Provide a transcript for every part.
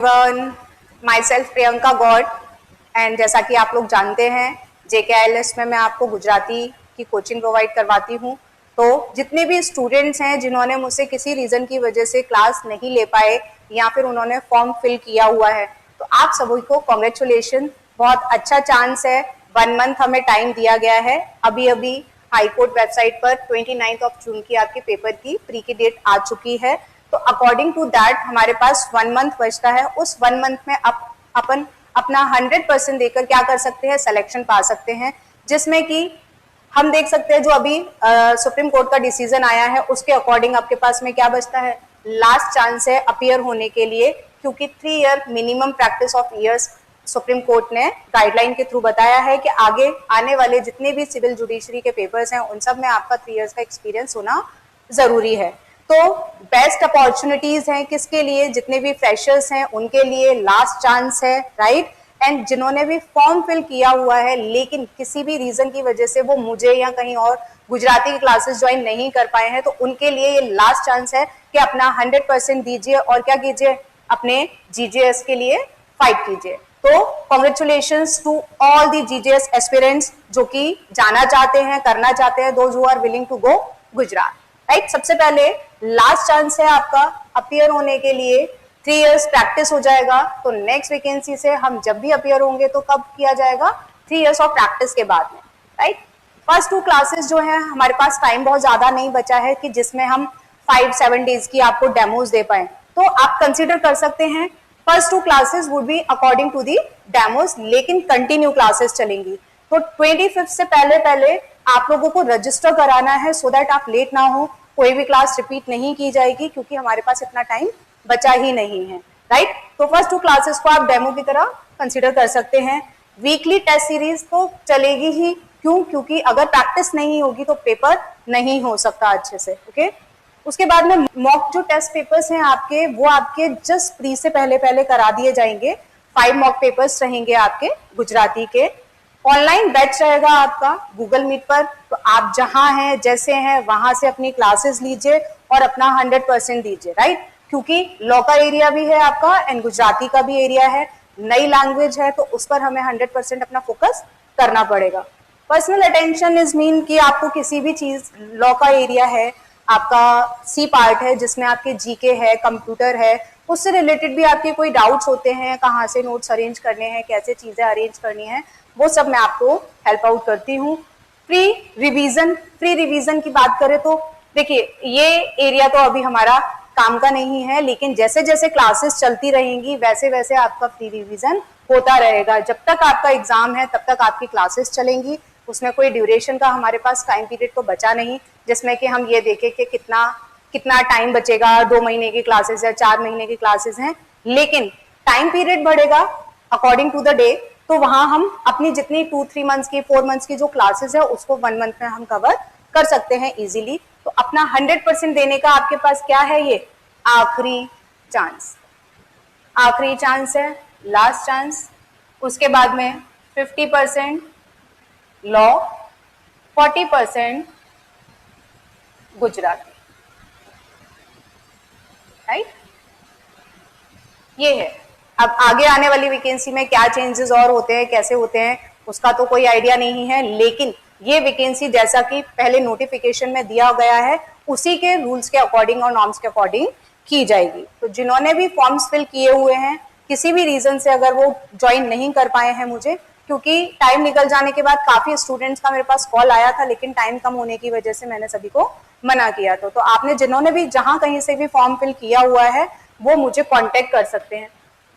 My self Priyanka Gaur and जैसा कि आप लोग जानते हैं JKILS में मैं आपको गुजराती की कोचिंग प्रोवाइड करवाती हूँ। तो जितने भी स्टूडेंट्स हैं जिन्होंने मुझसे किसी रीज़न की वजह से क्लास नहीं ले पाए या फिर उन्होंने फॉर्म फिल किया हुआ है, तो आप सभी को कॉन्ग्रेचुलेशन। बहुत अच्छा चांस है, 1 मंथ हमें टाइम दिया गया है। अभी अभी हाई कोर्ट वेबसाइट पर 29 जून की आपके पेपर की प्री की डेट आ चुकी है। तो अकॉर्डिंग टू दैट हमारे पास 1 मंथ बचता है। उस 1 मंथ में अपन अपना 100% देकर क्या कर सकते हैं, सिलेक्शन पा सकते हैं, जिसमें कि हम देख सकते हैं जो अभी सुप्रीम कोर्ट का डिसीजन आया है उसके अकॉर्डिंग आपके पास में क्या बचता है, लास्ट चांस है अपियर होने के लिए, क्योंकि 3 year minimum practice of years supreme court ने गाइडलाइन के थ्रू बताया है कि आगे आने वाले जितने भी सिविल जुडिशरी के पेपर्स हैं उन सब में आपका 3 ईयर्स का एक्सपीरियंस होना जरूरी है। तो बेस्ट अपॉर्चुनिटीज हैं किसके लिए, जितने भी फ्रेशर्स हैं उनके लिए लास्ट चांस है, राइट। एंड जिन्होंने भी फॉर्म फिल किया हुआ है लेकिन किसी भी रीजन की वजह से वो मुझे या कहीं और गुजराती की क्लासेस ज्वाइन नहीं कर पाए हैं, तो उनके लिए ये लास्ट चांस है कि अपना 100% दीजिए और क्या कीजिए, अपने GJS के लिए फाइट कीजिए। तो congratulations to all the GJS aspirants जो कि जाना चाहते हैं, करना चाहते हैं, those who are willing to go Gujarat, right. सबसे पहले लास्ट चांस है आपका अपियर होने के लिए, 3 इयर्स प्रैक्टिस हो जाएगा। तो नेक्स्ट वैकेंसी से हम जब भी अपियर होंगे तो कब किया जाएगा, 3 इयर्स ऑफ प्रैक्टिस के बाद में, राइट। फर्स्ट 2 क्लासेस जो है हमारे पास टाइम बहुत ज्यादा नहीं बचा है कि जिसमें हम 5-7 डेज की आपको डेमोज दे पाए, तो आप कंसिडर कर सकते हैं first 2 classes would be according to the demos, लेकिन कंटिन्यू क्लासेस चलेंगी। तो 25 से पहले आप लोगों को रजिस्टर कराना है सो दैट आप लेट ना हो, कोई भी क्लास रिपीट नहीं की जाएगी क्योंकि हमारे पास इतना टाइम बचा ही नहीं है, राइट। तो फर्स्ट 2 क्लासेस को आप डेमो की तरह कंसीडर कर सकते हैं। वीकली टेस्ट सीरीज तो चलेगी ही, क्यों, क्योंकि अगर प्रैक्टिस नहीं होगी तो पेपर नहीं हो सकता अच्छे से, ओके। उसके बाद में मॉक जो टेस्ट पेपर्स हैं आपके, वो आपके जस्ट प्री से पहले करा दिए जाएंगे। 5 मॉक पेपर्स रहेंगे आपके गुजराती के। ऑनलाइन बैच रहेगा आपका गूगल मीट पर, तो आप जहां हैं जैसे हैं वहां से अपनी क्लासेस लीजिए और अपना 100% दीजिए, राइट। क्योंकि लॉ का एरिया भी है आपका एंड गुजराती का भी एरिया है, नई लैंग्वेज है, तो उस पर हमें 100% अपना फोकस करना पड़ेगा। पर्सनल अटेंशन इज मीन कि आपको किसी भी चीज, लॉ का एरिया है आपका, C पार्ट है जिसमें आपके GK है, कंप्यूटर है, उससे रिलेटेड भी आपके कोई डाउट्स होते हैं, कहाँ से नोट्स अरेंज करने हैं, कैसे चीजें अरेंज करनी है, वो सब मैं आपको हेल्प आउट करती हूँ। फ्री रिवीजन की बात करें तो देखिए ये एरिया तो अभी हमारा काम का नहीं है, लेकिन जैसे जैसे क्लासेस चलती रहेंगी वैसे वैसे आपका फ्री रिवीजन होता रहेगा। जब तक आपका एग्जाम है तब तक आपकी क्लासेस चलेंगी, उसमें कोई ड्यूरेशन का हमारे पास टाइम पीरियड तो बचा नहीं जिसमें कि हम ये देखें कि कितना टाइम बचेगा, 2 महीने की क्लासेस है, 4 महीने की क्लासेस हैं, लेकिन टाइम पीरियड बढ़ेगा अकॉर्डिंग टू द डे। तो वहां हम अपनी जितनी 2-3 मंथ्स की, 4 मंथ्स की जो क्लासेस है उसको 1 मंथ में हम कवर कर सकते हैं इजीली। तो अपना 100% देने का आपके पास क्या है, ये आखिरी चांस है, लास्ट चांस। उसके बाद में 50% लॉ, 40% गुजराती, राइट। ये है। अब आगे आने वाली वैकेंसी में क्या चेंजेस और होते हैं, कैसे होते हैं, उसका तो कोई आइडिया नहीं है, लेकिन ये वैकेंसी जैसा कि पहले नोटिफिकेशन में दिया गया है उसी के रूल्स के अकॉर्डिंग और नॉर्म्स के अकॉर्डिंग की जाएगी। तो जिन्होंने भी फॉर्म्स फिल किए हुए हैं, किसी भी रीजन से अगर वो ज्वाइन नहीं कर पाए हैं मुझे, क्योंकि टाइम निकल जाने के बाद काफी स्टूडेंट्स का मेरे पास कॉल आया था, लेकिन टाइम कम होने की वजह से मैंने सभी को मना किया था। तो आपने जिन्होंने भी जहां कहीं से भी फॉर्म फिल किया हुआ है वो मुझे कॉन्टेक्ट कर सकते हैं।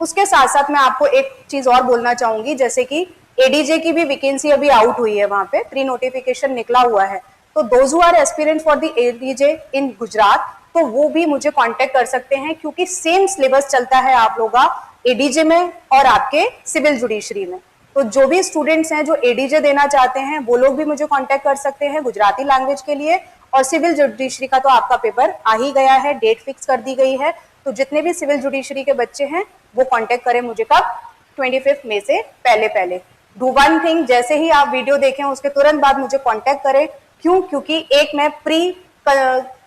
उसके साथ साथ मैं आपको एक चीज और बोलना चाहूंगी, जैसे कि ADJ की भी वैकेंसी अभी आउट हुई है, वहां पे प्री नोटिफिकेशन निकला हुआ है। तो those who are aspirant for the ADJ in Gujarat, तो वो भी मुझे कांटेक्ट कर सकते हैं, क्योंकि सेम सिलेबस चलता है आप लोगों का ADJ में और आपके सिविल जुडिशरी में। तो जो भी स्टूडेंट्स हैं जो ADJ देना चाहते हैं वो लोग भी मुझे कांटेक्ट कर सकते हैं गुजराती लैंग्वेज के लिए। और सिविल जुडिशरी का तो आपका पेपर आ ही गया है, डेट फिक्स कर दी गई है। तो जितने भी सिविल जुडिशरी के बच्चे हैं वो कांटेक्ट करें मुझे कब, 25 मई से पहले। डू वन थिंग, जैसे ही आप वीडियो देखें उसके तुरंत बाद मुझे कांटेक्ट करें। क्यों, क्योंकि एक मैं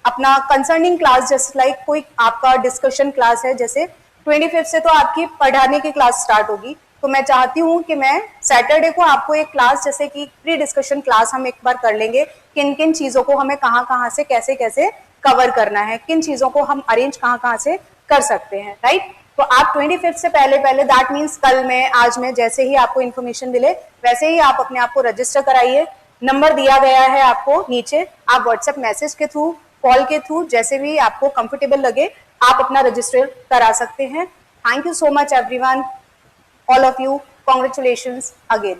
अपना कंसर्निंग क्लास, जैसे लाइक कोई आपका डिस्कशन क्लास है, जैसे 25 से तो आपकी पढ़ाने की क्लास स्टार्ट होगी, तो मैं चाहती हूँ कि मैं सैटरडे को आपको एक क्लास, जैसे कि प्री डिस्कशन क्लास हम एक बार कर लेंगे, किन किन चीज़ों को हमें कहाँ कहाँ से कैसे कैसे कवर करना है, किन चीज़ों को हम अरेंज कहाँ कहाँ से कर सकते हैं, राइट। तो आप 25 से पहले पहले, दैट मीन्स कल में, आज में, जैसे ही आपको इन्फॉर्मेशन मिले वैसे ही आप अपने आप को रजिस्टर कराइए। नंबर दिया गया है आपको नीचे, आप व्हाट्सएप मैसेज के थ्रू, कॉल के थ्रू, जैसे भी आपको कंफर्टेबल लगे आप अपना रजिस्टर करा सकते हैं। Thank you so much everyone, all of you, congratulations again.